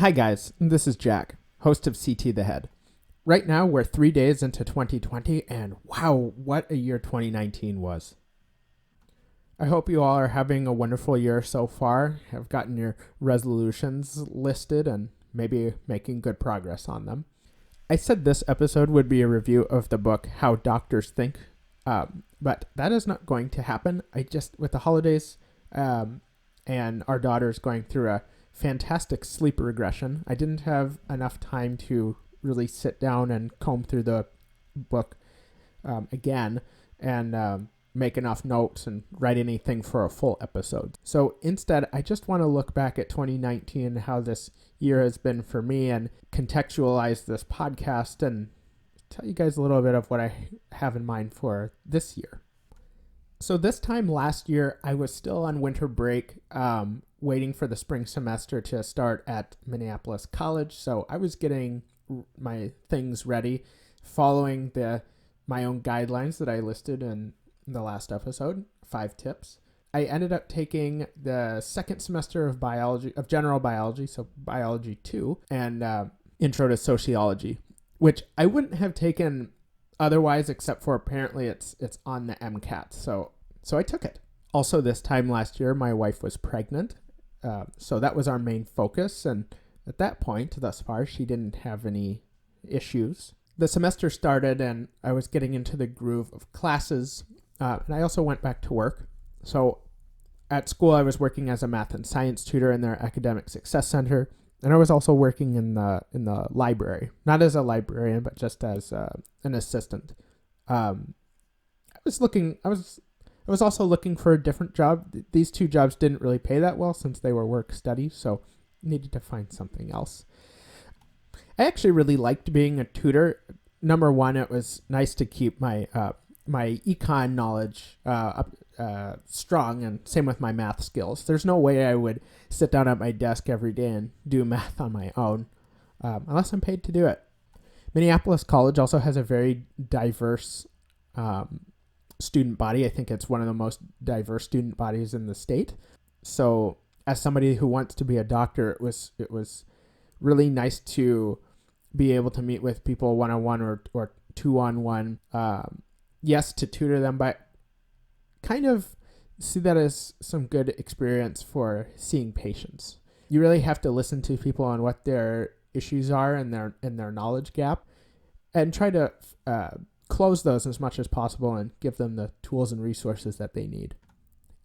Hi guys, this is Jack, host of CT The Head. Right now we're 3 days into 2020 and wow, what a year 2019 was. I hope you all are having a wonderful year so far, have gotten your resolutions listed and maybe making good progress on them. I said this episode would be a review of the book How Doctors Think, but that is not going to happen. With the holidays and our daughter's going through a fantastic sleep regression, I didn't have enough time to really sit down and comb through the book again and make enough notes and write anything for a full episode. So instead, I just want to look back at 2019, how this year has been for me, and contextualize this podcast and tell you guys a little bit of what I have in mind for this year. So this time last year, I was still on winter break, waiting for the spring semester to start at Minneapolis College. So I was getting my things ready, following my own guidelines that I listed in the last episode, 5 tips. I ended up taking the second semester of general biology, so biology 2, and intro to sociology, which I wouldn't have taken otherwise, except for apparently it's on the MCAT. So I took it. Also, this time last year, my wife was pregnant. So that was our main focus. And at that point, thus far, she didn't have any issues. The semester started and I was getting into the groove of classes. And I also went back to work. So at school, I was working as a math and science tutor in their academic success center. And I was also working in the library, not as a librarian, but just as an assistant. I was also looking for a different job. These 2 jobs didn't really pay that well since they were work study, so I needed to find something else. I actually really liked being a tutor. Number one, it was nice to keep my econ knowledge strong, and same with my math skills. There's no way I would sit down at my desk every day and do math on my own, unless I'm paid to do it. Minneapolis College also has a very diverse student body. I think it's one of the most diverse student bodies in the state. So as somebody who wants to be a doctor, it was really nice to be able to meet with people one-on-one or two-on-one. Yes, to tutor them, but kind of see that as some good experience for seeing patients. You really have to listen to people on what their issues are and their knowledge gap, and try to close those as much as possible and give them the tools and resources that they need.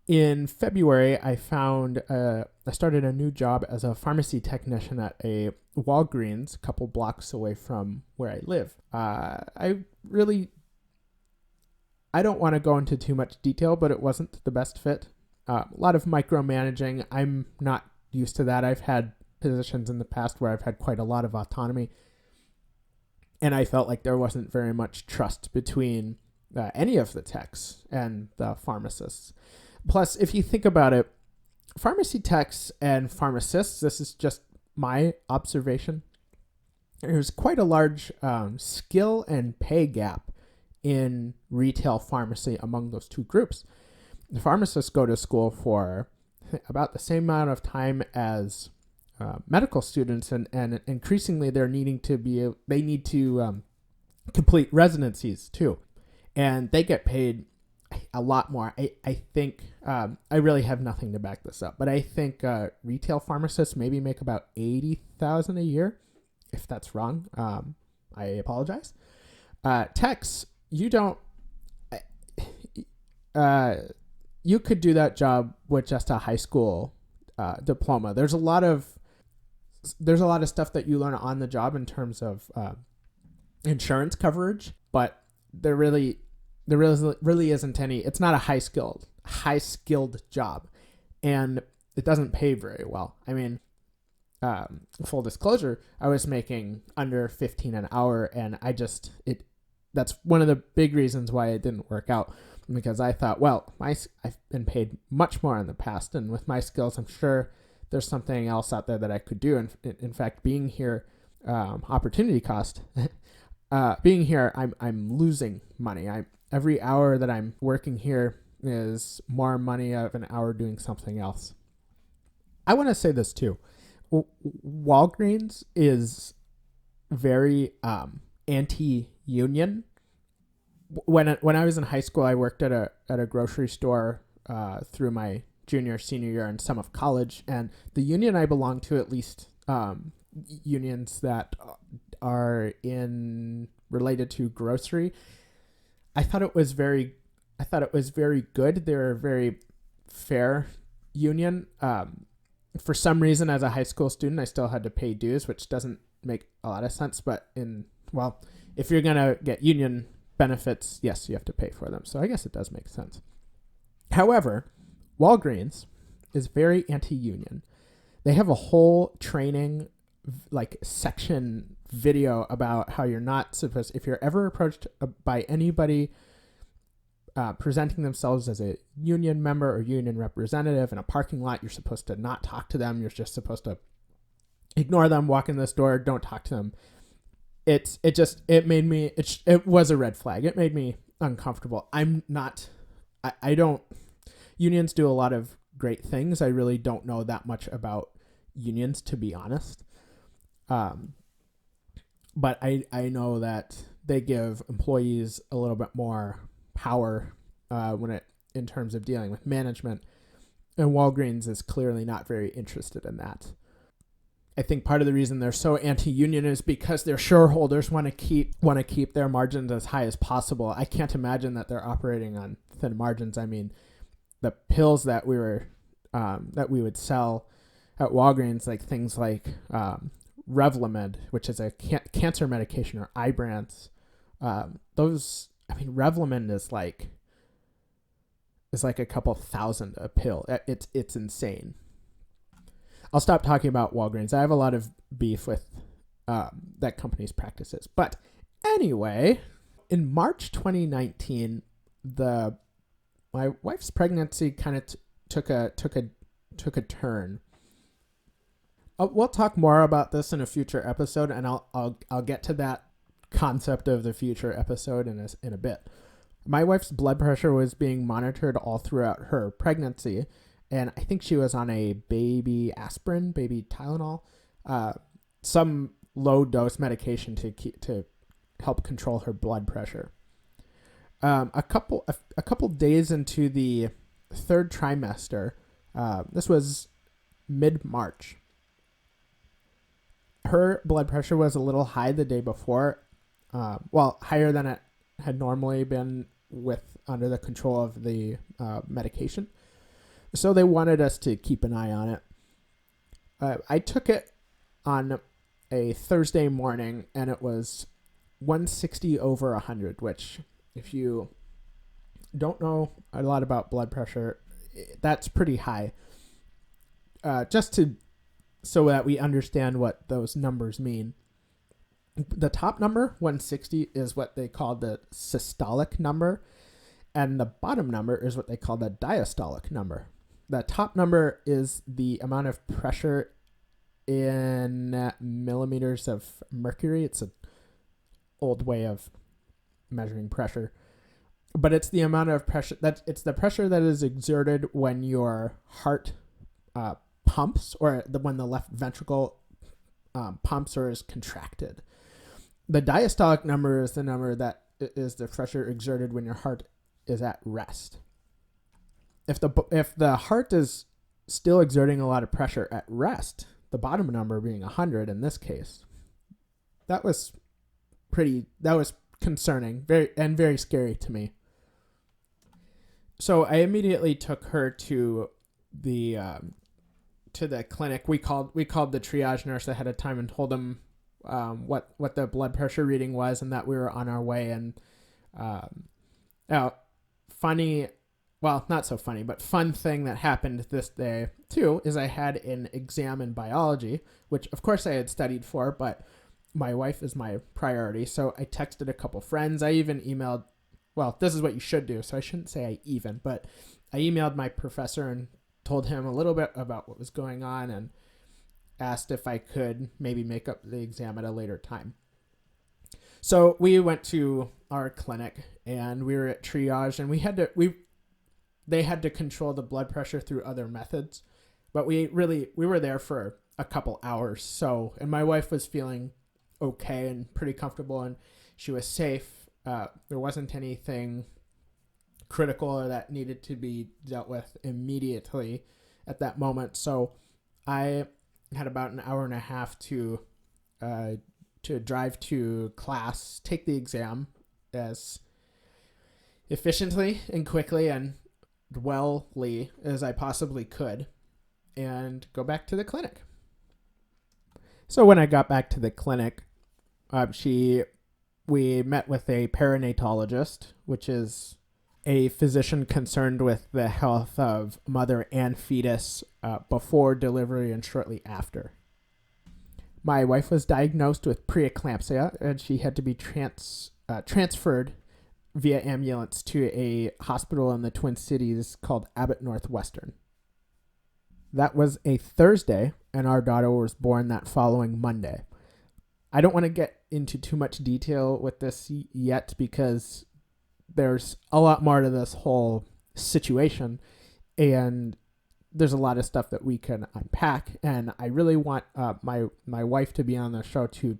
In February, I started a new job as a pharmacy technician at a Walgreens a couple blocks away from where I live. I don't want to go into too much detail, but it wasn't the best fit. A lot of micromanaging. I'm not used to that. I've had positions in the past where I've had quite a lot of autonomy, and I felt like there wasn't very much trust between any of the techs and the pharmacists. Plus, if you think about it, pharmacy techs and pharmacists, this is just my observation, there's quite a large skill and pay gap in retail pharmacy among those 2 groups. The pharmacists go to school for about the same amount of time as medical students, and increasingly they need to complete residencies too, and they get paid a lot more. I think I really have nothing to back this up, but I think retail pharmacists maybe make about $80,000 a year. If that's wrong, I apologize. Techs, you could do that job with just a high school diploma. There's a lot of stuff that you learn on the job in terms of insurance coverage, but there really isn't any. It's not a high skilled job, and it doesn't pay very well. I mean, full disclosure, I was making under $15 an hour, and that's one of the big reasons why it didn't work out, because I thought, well, I've been paid much more in the past, and with my skills, I'm sure there's something else out there that I could do. And in fact, being here, opportunity cost, being here, I'm losing money. Every hour that I'm working here is more money of an hour doing something else. I want to say this too. Walgreens is very anti-union. When I was in high school, I worked at a grocery store through my senior year, and some of college. And the union I belong to, at least unions that are in related to grocery, I thought it was very good. They're a very fair union. For some reason, as a high school student, I still had to pay dues, which doesn't make a lot of sense. But if you're gonna get union benefits, yes, you have to pay for them. So I guess it does make sense. However, Walgreens is very anti-union. They have a whole training section video about how you're not supposed, if you're ever approached by anybody presenting themselves as a union member or union representative in a parking lot, you're supposed to not talk to them. You're just supposed to ignore them, walk in this door, don't talk to them. It was a red flag. It made me uncomfortable. Unions do a lot of great things. I really don't know that much about unions, to be honest. But I know that they give employees a little bit more power in terms of dealing with management, and Walgreens is clearly not very interested in that. I think part of the reason they're so anti-union is because their shareholders want to keep their margins as high as possible. I can't imagine that they're operating on thin margins. I mean, the pills that we would sell at Walgreens, like things like Revlimid, which is a cancer medication, or Ibrance. Revlimid is like a couple thousand a pill. It's insane. I'll stop talking about Walgreens. I have a lot of beef with that company's practices. But anyway, in March 2019, my wife's pregnancy kind of took a turn. We'll talk more about this in a future episode, and I'll get to that concept of the future episode in a bit. My wife's blood pressure was being monitored all throughout her pregnancy, and I think she was on a baby aspirin, baby Tylenol, some low dose medication to help control her blood pressure. A couple days into the third trimester, this was mid-March. Her blood pressure was a little high the day before, higher than it had normally been under the control of the medication. So they wanted us to keep an eye on it. I took it on a Thursday morning, and it was 160 over 100, which, if you don't know a lot about blood pressure, that's pretty high. So that we understand what those numbers mean. The top number, 160, is what they call the systolic number, and the bottom number is what they call the diastolic number. The top number is the amount of pressure in millimeters of mercury. It's an old way of measuring pressure, but it's the amount of pressure it's the pressure that is exerted when your heart pumps, or when the left ventricle pumps or is contracted. The diastolic number is the number that is the pressure exerted when your heart is at rest. If the heart is still exerting a lot of pressure at rest, the bottom number being 100 in this case, that was concerning, very scary to me. So I immediately took her to the clinic. We called the triage nurse ahead of time and told them what the blood pressure reading was, and that we were on our way. And not so funny, but fun thing that happened this day too is I had an exam in biology, which of course I had studied for, but my wife is my priority. So I texted a couple friends. I even emailed, this is what you should do, so I shouldn't say but I emailed my professor and told him a little bit about what was going on and asked if I could maybe make up the exam at a later time. So we went to our clinic, and we were at triage, and they had to control the blood pressure through other methods, but we were there for a couple hours. So, and my wife was feeling okay and pretty comfortable, and she was safe. There wasn't anything critical or that needed to be dealt with immediately at that moment. So I had about an hour and a half to drive to class, take the exam as efficiently and quickly and wellly as I possibly could, and go back to the clinic. So when I got back to the clinic, we met with a perinatologist, which is a physician concerned with the health of mother and fetus before delivery and shortly after. My wife was diagnosed with preeclampsia, and she had to be transferred via ambulance to a hospital in the Twin Cities called Abbott Northwestern. That was a Thursday, and our daughter was born that following Monday. I don't want to get into too much detail with this yet because there's a lot more to this whole situation, and there's a lot of stuff that we can unpack, and I really want my wife to be on the show to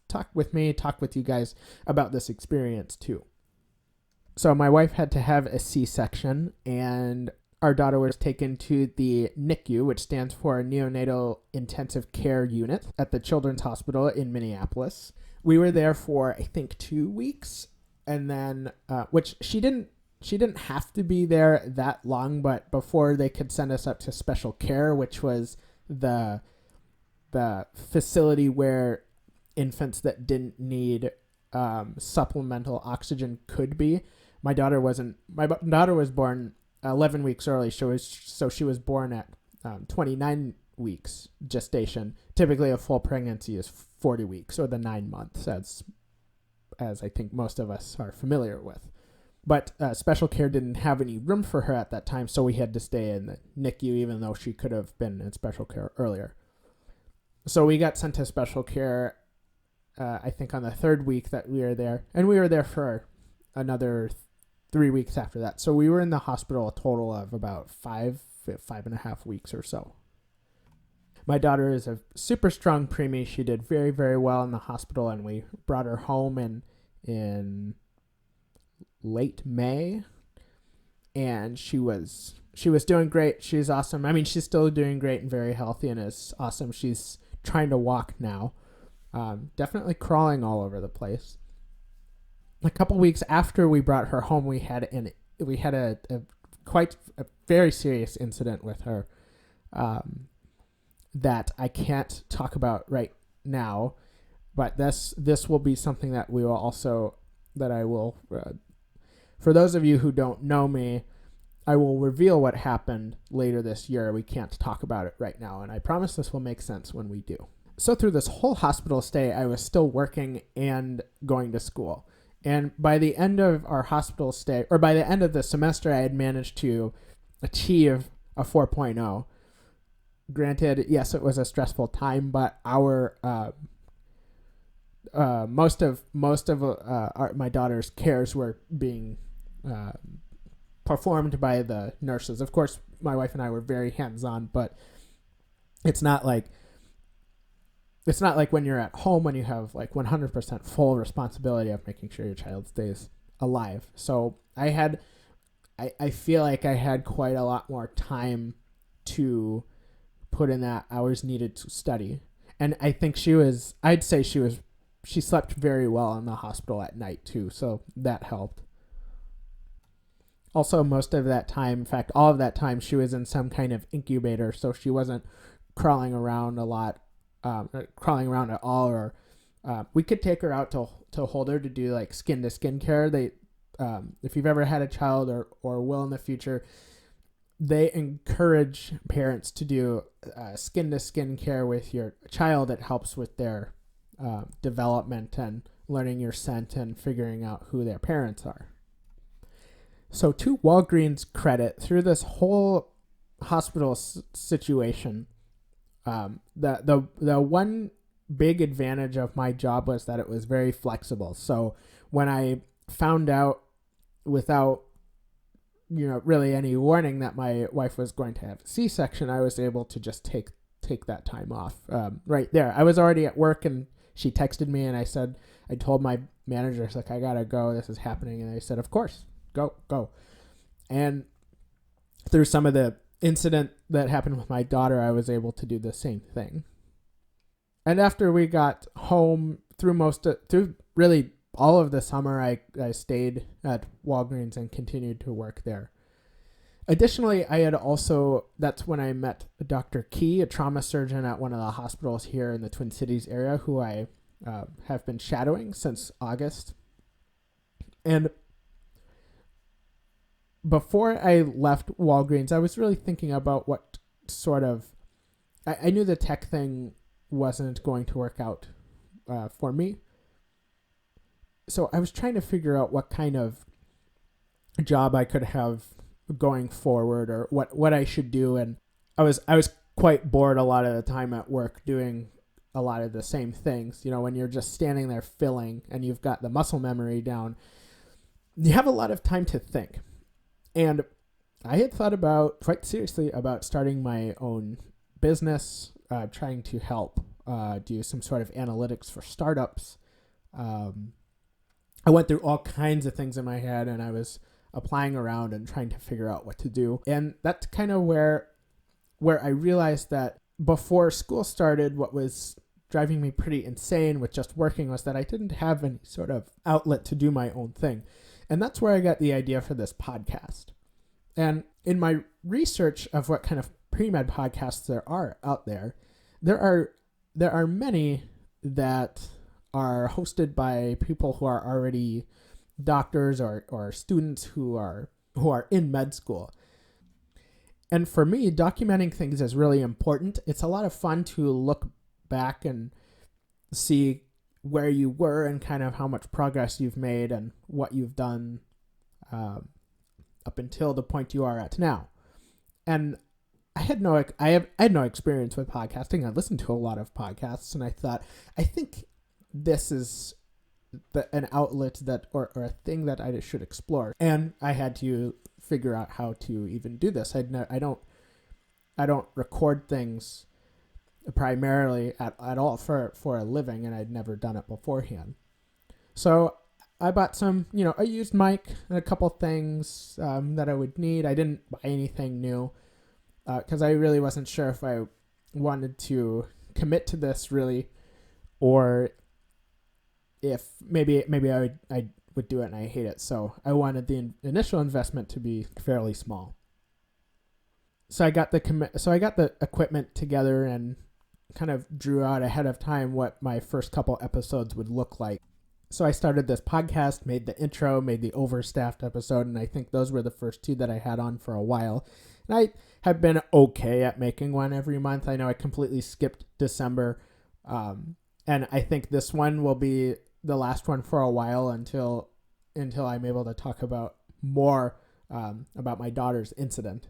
talk with you guys about this experience too. So my wife had to have a C-section, and our daughter was taken to the NICU, which stands for Neonatal Intensive Care Unit, at the Children's Hospital in Minneapolis. We were there for, I think, 2 weeks, and then, which she didn't have to be there that long, but before they could send us up to special care, which was the facility where infants that didn't need supplemental oxygen could be. My daughter was born 11 weeks early, so she was born at 29 weeks gestation. Typically, a full pregnancy is 40 weeks, or the 9 months, as I think most of us are familiar with. But special care didn't have any room for her at that time, so we had to stay in the NICU, even though she could have been in special care earlier. So we got sent to special care, I think, on the 3rd week that we were there, and we were there for another 3 weeks after that. So we were in the hospital a total of about 5.5 weeks or so. My daughter is a super strong preemie. She did very, very well in the hospital, and we brought her home in late May, and she was doing great. She's awesome. I mean, she's still doing great and very healthy and is awesome. She's trying to walk now. Definitely crawling all over the place. A couple weeks after we brought her home, we had a very serious incident with her that I can't talk about right now, but this will be something that I will for those of you who don't know me, I will reveal what happened later this year. We can't talk about it right now, and I promise this will make sense when we do. So through this whole hospital stay, I was still working and going to school. And by the end of our hospital stay, or by the end of the semester, I had managed to achieve a 4.0. Granted, yes, it was a stressful time, but our most of my daughter's cares were being performed by the nurses. Of course, my wife and I were very hands-on, but it's not like when you're at home when you have like 100% full responsibility of making sure your child stays alive. So I feel like I had quite a lot more time to put in that hours needed to study. And I think she slept very well in the hospital at night too. So that helped. Also, most of that time, in fact, all of that time, she was in some kind of incubator. So she wasn't crawling around a lot. Crawling around at all, or we could take her out to hold her to do like skin to skin care. They, if you've ever had a child or will in the future, they encourage parents to do skin to skin care with your child. It helps with their development and learning your scent and figuring out who their parents are. So to Walgreens' credit, through this whole hospital situation, the one big advantage of my job was that it was very flexible. So when I found out without, really any warning that my wife was going to have a C-section, I was able to just take take that time off. Right there. I was already at work and she texted me and I told my manager, it's like, I gotta go. This is happening. And they said, of course, go. And through some of the incident that happened with my daughter, I was able to do the same thing. And after we got home, through really all of the summer, I stayed at Walgreens and continued to work there. Additionally, that's when I met Dr. Key, a trauma surgeon at one of the hospitals here in the Twin Cities area, who I have been shadowing since August. And before I left Walgreens, I was really thinking about what sort of... I knew the tech thing wasn't going to work out for me. So I was trying to figure out what kind of job I could have going forward, or what I should do. And I was quite bored a lot of the time at work doing a lot of the same things. You know, when you're just standing there filling and you've got the muscle memory down, you have a lot of time to think. And I had thought quite seriously about starting my own business, trying to help do some sort of analytics for startups. I went through all kinds of things in my head, and I was applying around and trying to figure out what to do. And that's kind of where I realized that before school started, what was driving me pretty insane with just working was that I didn't have any sort of outlet to do my own thing. And that's where I got the idea for this podcast. And in my research of what kind of pre-med podcasts there are out there, there are many that are hosted by people who are already doctors or students who are in med school. And for me, documenting things is really important. It's a lot of fun to look back and see where you were and kind of how much progress you've made and what you've done up until the point you are at now. And I had no experience with podcasting. I listened to a lot of podcasts, and I thought, I think this is an outlet or a thing that I should explore. And I had to figure out how to even do this. I don't record things primarily at all for a living, and I'd never done it beforehand. So I bought some, a used mic and a couple things that I would need. I didn't buy anything new because I really wasn't sure if I wanted to commit to this really, or if maybe I would do it and I hate it. So I wanted the initial investment to be fairly small. So I got the equipment together and kind of drew out ahead of time what my first couple episodes would look like. So I started this podcast, made the intro, made the overstaffed episode, and I think those were the first two that I had on for a while. And I have been okay at making one every month. I know I completely skipped December, and I think this one will be the last one for a while until I'm able to talk about more about my daughter's incident.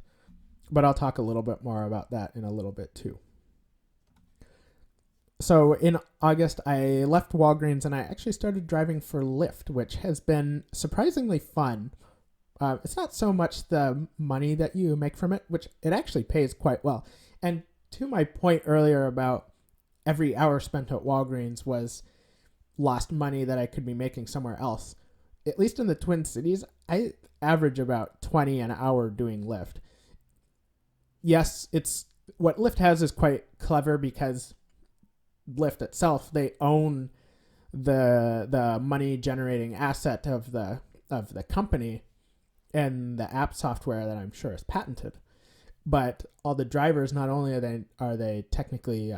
But I'll talk a little bit more about that in a little bit too. So in August, I left Walgreens and I actually started driving for Lyft, which has been surprisingly fun. It's not so much the money that you make from it, which it actually pays quite well. And to my point earlier about every hour spent at Walgreens was lost money that I could be making somewhere else. At least in the Twin Cities, I average about $20 an hour doing Lyft. Yes, what Lyft has is quite clever because Lyft itself, they own the money generating asset of the company and the app software that I'm sure is patented. But all the drivers, not only are they technically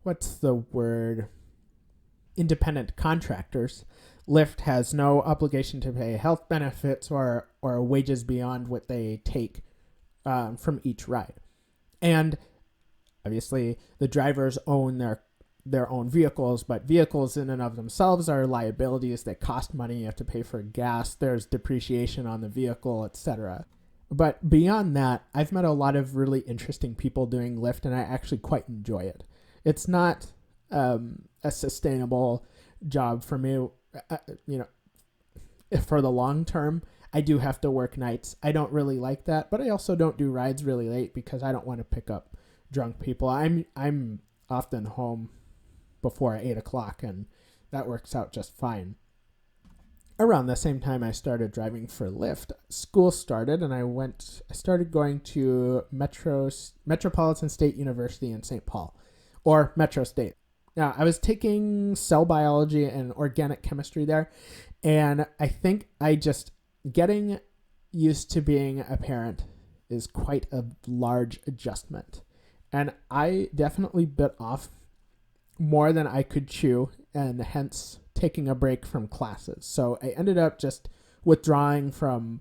what's the word? Independent contractors. Lyft has no obligation to pay health benefits or wages beyond what they take from each ride. And obviously, the drivers own their own vehicles, but vehicles in and of themselves are liabilities that cost money. You have to pay for gas. There's depreciation on the vehicle, etc. But beyond that, I've met a lot of really interesting people doing Lyft, and I actually quite enjoy it. It's not a sustainable job for me, for the long term. I do have to work nights. I don't really like that, but I also don't do rides really late because I don't want to pick up drunk people. I'm often home before 8 o'clock, and that works out just fine. Around the same time I started driving for Lyft, school started, and I started going to Metropolitan State University in St. Paul, or Metro State. Now, I was taking cell biology and organic chemistry there, and I think getting used to being a parent is quite a large adjustment. And I definitely bit off more than I could chew, and hence taking a break from classes. So I ended up just withdrawing from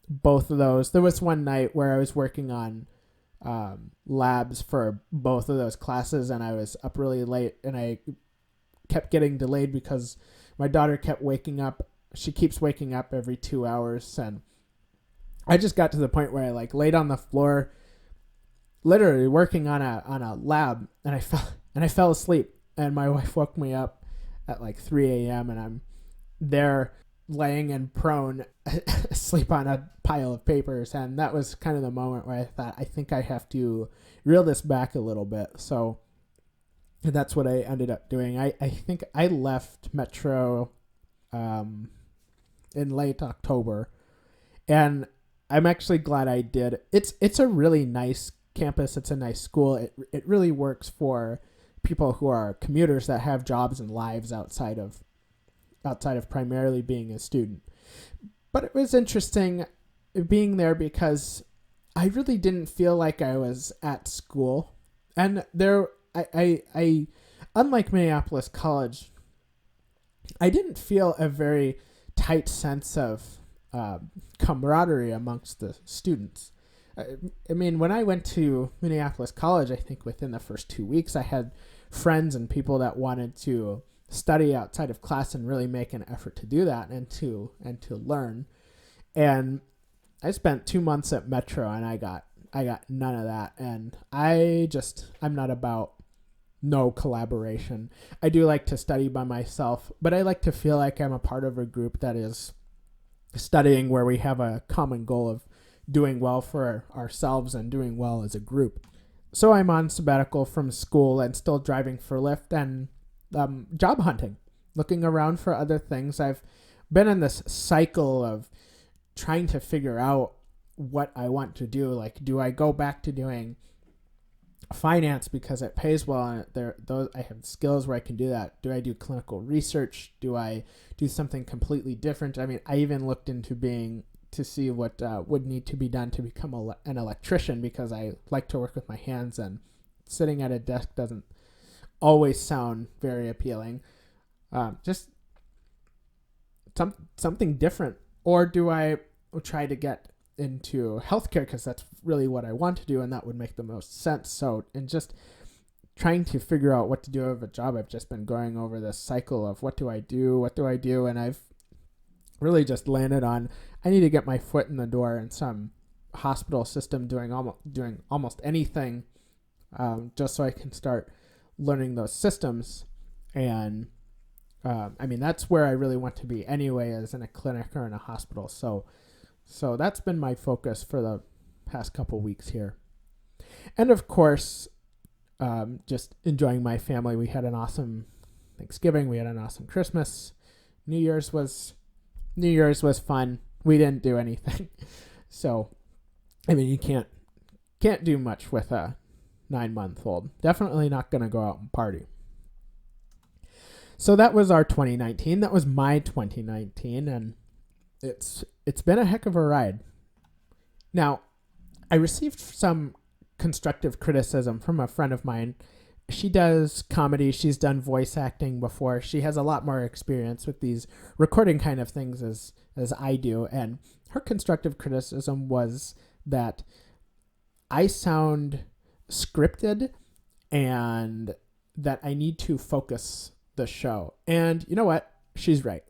both of those. There was one night where I was working on labs for both of those classes, and I was up really late, and I kept getting delayed because my daughter kept waking up. She keeps waking up every 2 hours, and I just got to the point where I laid on the floor, literally working on a lab, and I fell asleep, and my wife woke me up at 3 a.m. and I'm there laying and prone asleep on a pile of papers. And that was kind of the moment where I thought, I think I have to reel this back a little bit. So that's what I ended up doing. I think I left Metro in late October, and I'm actually glad I did. It's a really nice campus. It's a nice school. It really works for people who are commuters that have jobs and lives outside of primarily being a student. But it was interesting being there because I really didn't feel like I was at school. And I unlike Minneapolis College, I didn't feel a very tight sense of camaraderie amongst the students. I mean, when I went to Minneapolis College, I think within the first 2 weeks, I had friends and people that wanted to study outside of class and really make an effort to do that and to learn. And I spent 2 months at Metro, and I got none of that. And I'm not about no collaboration. I do like to study by myself, but I like to feel like I'm a part of a group that is studying where we have a common goal of doing well for ourselves and doing well as a group. So I'm on sabbatical from school and still driving for Lyft and job hunting, looking around for other things. I've been in this cycle of trying to figure out what I want to do. Do I go back to doing finance because it pays well and I have skills where I can do that? Do I do clinical research? Do I do something completely different? I mean, I even looked into to see what would need to be done to become an electrician because I like to work with my hands, and sitting at a desk doesn't always sound very appealing. Just something different. Or do I try to get into healthcare because that's really what I want to do and that would make the most sense? So, and just trying to figure out what to do with a job, I've just been going over this cycle of what do I do, and I've really just landed on I need to get my foot in the door in some hospital system doing almost anything, just so I can start learning those systems. And I mean, that's where I really want to be anyway, is in a clinic or in a hospital. So that's been my focus for the past couple weeks here. And of course, just enjoying my family. We had an awesome Thanksgiving. We had an awesome Christmas. New Year's was fun. We didn't do anything. So, I mean, you can't do much with a 9-month-old. Definitely not going to go out and party. So that was our 2019. That was my 2019, and it's been a heck of a ride. Now, I received some constructive criticism from a friend of mine. She does comedy. She's done voice acting before. She has a lot more experience with these recording kind of things as I do. And her constructive criticism was that I sound scripted and that I need to focus the show. And you know what? She's right.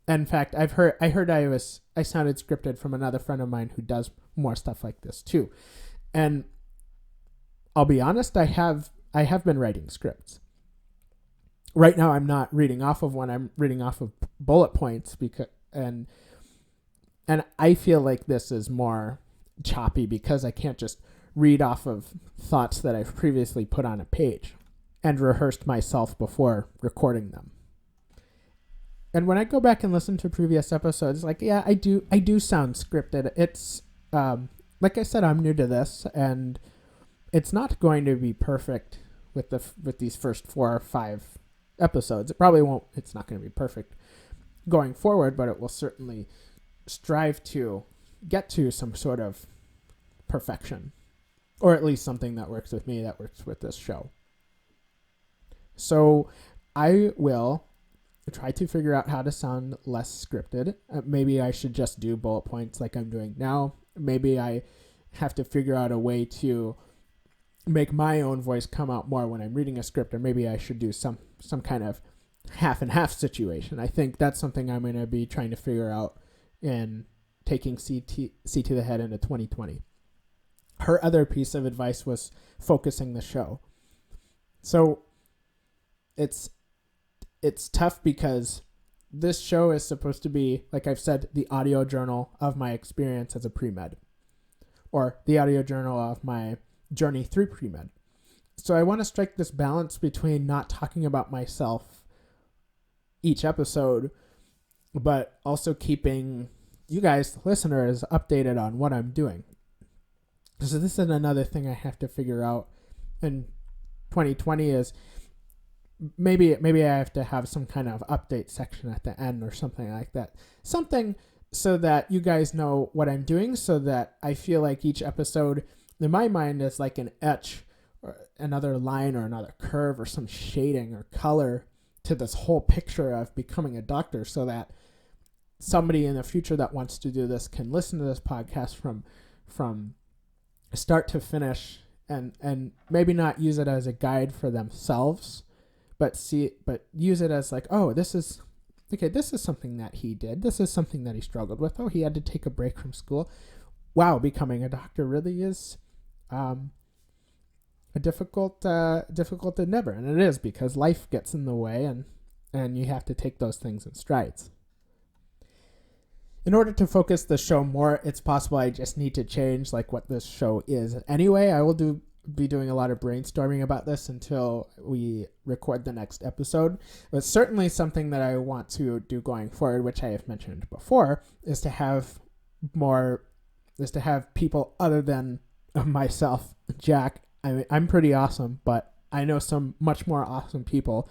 In fact, I heard I sounded scripted from another friend of mine who does more stuff like this too. And I'll be honest, I have been writing scripts. Right now I'm not reading off of one, I'm reading off of bullet points and And I feel like this is more choppy because I can't just read off of thoughts that I've previously put on a page and rehearsed myself before recording them. And when I go back and listen to previous episodes, like, yeah, I do sound scripted. It's, like I said, I'm new to this, and it's not going to be perfect with these first 4 or 5 episodes. It probably won't. It's not going to be perfect going forward, but it will certainly strive to get to some sort of perfection, or at least something that works with me, that works with this show. So I will try to figure out how to sound less scripted. Maybe I should just do bullet points like I'm doing now. Maybe I have to figure out a way to make my own voice come out more when I'm reading a script, or maybe I should do some kind of half and half situation. I think that's something I'm going to be trying to figure out in taking CT the Head into 2020. Her other piece of advice was focusing the show. So it's tough because this show is supposed to be, like I've said, the audio journal of my experience as a pre-med, or the audio journal of my journey through pre-med. So I want to strike this balance between not talking about myself each episode, but also keeping you guys, the listeners, updated on what I'm doing. So this is another thing I have to figure out in 2020 is maybe I have to have some kind of update section at the end or something like that. Something so that you guys know what I'm doing, so that I feel like each episode in my mind is like an etch or another line or another curve or some shading or color to this whole picture of becoming a doctor, so that somebody in the future that wants to do this can listen to this podcast from start to finish and maybe not use it as a guide for themselves, but use it as like, oh, this is something that he did. This is something that he struggled with. Oh, he had to take a break from school. Wow, becoming a doctor really is a difficult endeavor, and it is, because life gets in the way, and you have to take those things in strides. In order to focus the show more, it's possible I just need to change like what this show is. Anyway, I will be doing a lot of brainstorming about this until we record the next episode. But certainly something that I want to do going forward, which I have mentioned before, is to have people other than myself, Jack. I mean, I'm pretty awesome, but I know some much more awesome people,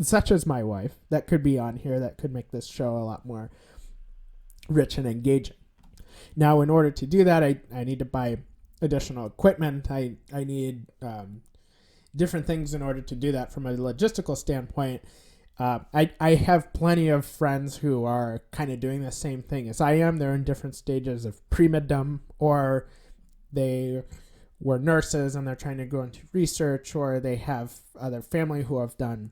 such as my wife, that could be on here, that could make this show a lot more rich and engaging. Now, in order to do that, I need to buy additional equipment. I need different things in order to do that from a logistical standpoint. I have plenty of friends who are kind of doing the same thing as I am. They're in different stages of pre-meddom, or they were nurses and they're trying to go into research, or they have other family who have done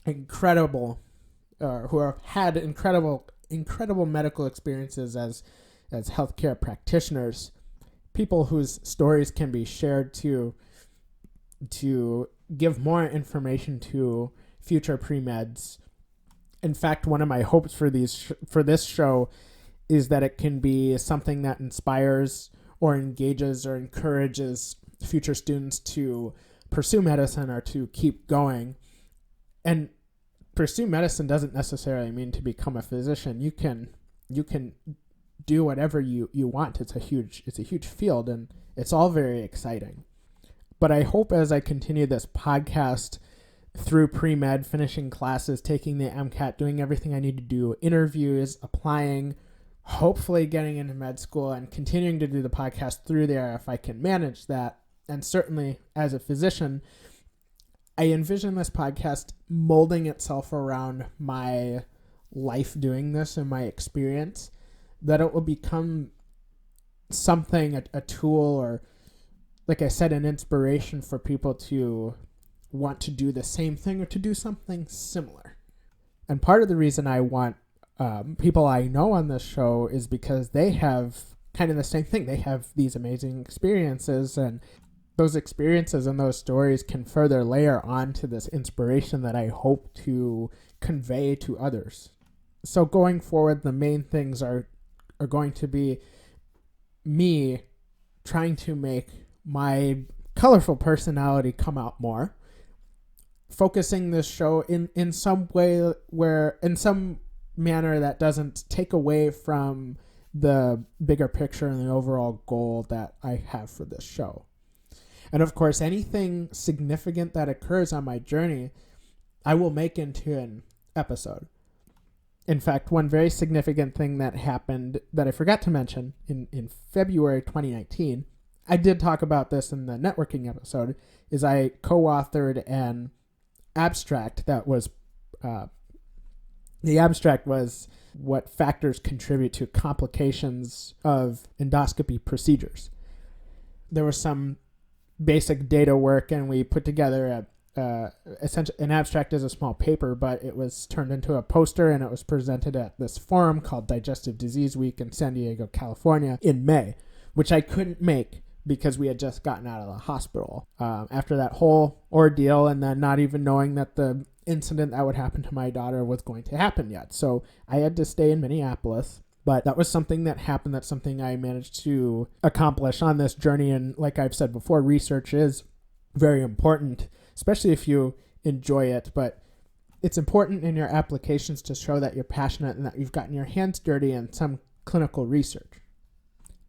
who have had incredible medical experiences as healthcare practitioners, people whose stories can be shared to give more information to future pre-meds. In fact, one of my hopes for this show is that it can be something that inspires or engages or encourages future students to pursue medicine or to keep going. And pursue medicine doesn't necessarily mean to become a physician. You can do whatever you want. It's a huge field, and it's all very exciting. But I hope as I continue this podcast through pre-med, finishing classes, taking the MCAT, doing everything I need to do, interviews, applying, hopefully getting into med school, and continuing to do the podcast through there if I can manage that. And certainly as a physician, I envision this podcast molding itself around my life doing this and my experience, that it will become something, a tool, or, like I said, an inspiration for people to want to do the same thing or to do something similar. And part of the reason I want people I know on this show is because they have kind of the same thing. They have these amazing experiences, and those experiences and those stories can further layer onto this inspiration that I hope to convey to others. So going forward, the main things are are going to be me trying to make my colorful personality come out more, focusing this show in some way where, in some manner that doesn't take away from the bigger picture and the overall goal that I have for this show. And of course, anything significant that occurs on my journey, I will make into an episode. In fact, one very significant thing that happened that I forgot to mention in February 2019, I did talk about this in the networking episode, is I co-authored an abstract that was, the abstract was what factors contribute to complications of endoscopy procedures. There was some basic data work, and we put together essentially an abstract is a small paper, but it was turned into a poster, and it was presented at this forum called Digestive Disease Week in San Diego, California in May, which I couldn't make because we had just gotten out of the hospital after that whole ordeal, and then not even knowing that the incident that would happen to my daughter was going to happen yet. So I had to stay in Minneapolis. But that was something that happened. That's something I managed to accomplish on this journey. And like I've said before, research is very important, especially if you enjoy it. But it's important in your applications to show that you're passionate and that you've gotten your hands dirty in some clinical research.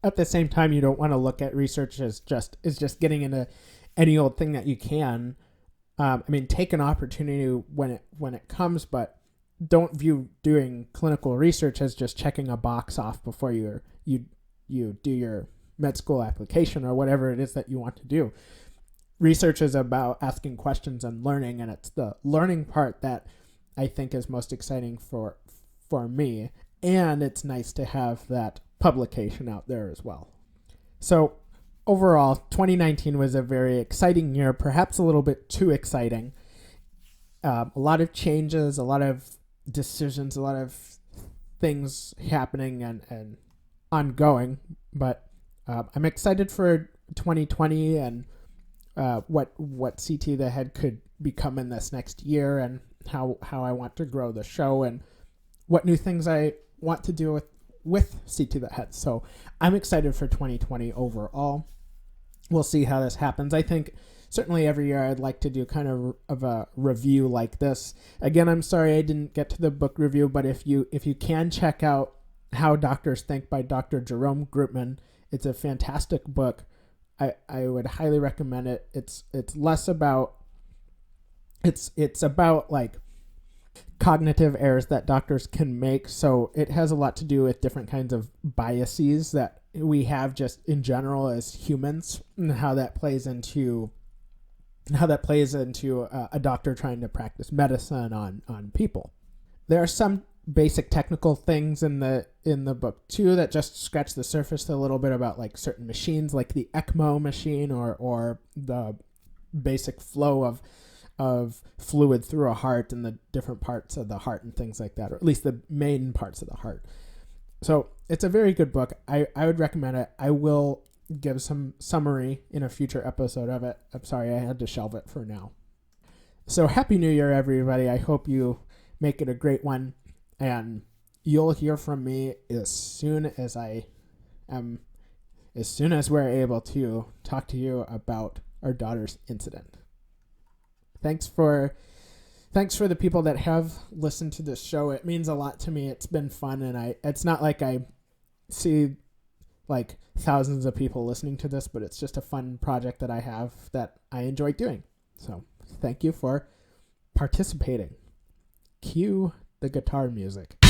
At the same time, you don't want to look at research as just getting into any old thing that you can. Take an opportunity when it comes, but don't view doing clinical research as just checking a box off before you do your med school application or whatever it is that you want to do. Research is about asking questions and learning, and it's the learning part that I think is most exciting for me. And it's nice to have that publication out there as well. So overall, 2019 was a very exciting year, perhaps a little bit too exciting. A lot of changes, a lot of decisions, a lot of things happening and ongoing, but I'm excited for 2020 and what CT the Head could become in this next year, and how I want to grow the show, and what new things I want to do with CT the Head. So I'm excited for 2020 overall. We'll see how this happens. I think certainly every year I'd like to do kind of a review like this. Again, I'm sorry I didn't get to the book review, but if you can check out How Doctors Think by Dr. Jerome Groopman, it's a fantastic book. I would highly recommend it. It's less about it's about like cognitive errors that doctors can make. So it has a lot to do with different kinds of biases that we have just in general as humans, and how that plays into a doctor trying to practice medicine on people. There are some basic technical things in the book too that just scratch the surface a little bit about like certain machines, like the ECMO machine or the basic flow of fluid through a heart and the different parts of the heart and things like that, or at least the main parts of the heart. So it's a very good book. I would recommend it. I will give some summary in a future episode of it. I'm sorry I had to shelve it for now. So Happy New Year, everybody. I hope you make it a great one, and you'll hear from me as soon as we're able to talk to you about our daughter's incident. Thanks for the people that have listened to this show. It means a lot to me. It's been fun, and it's not like I see like thousands of people listening to this, but it's just a fun project that I have that I enjoy doing. So thank you for participating. Cue the guitar music.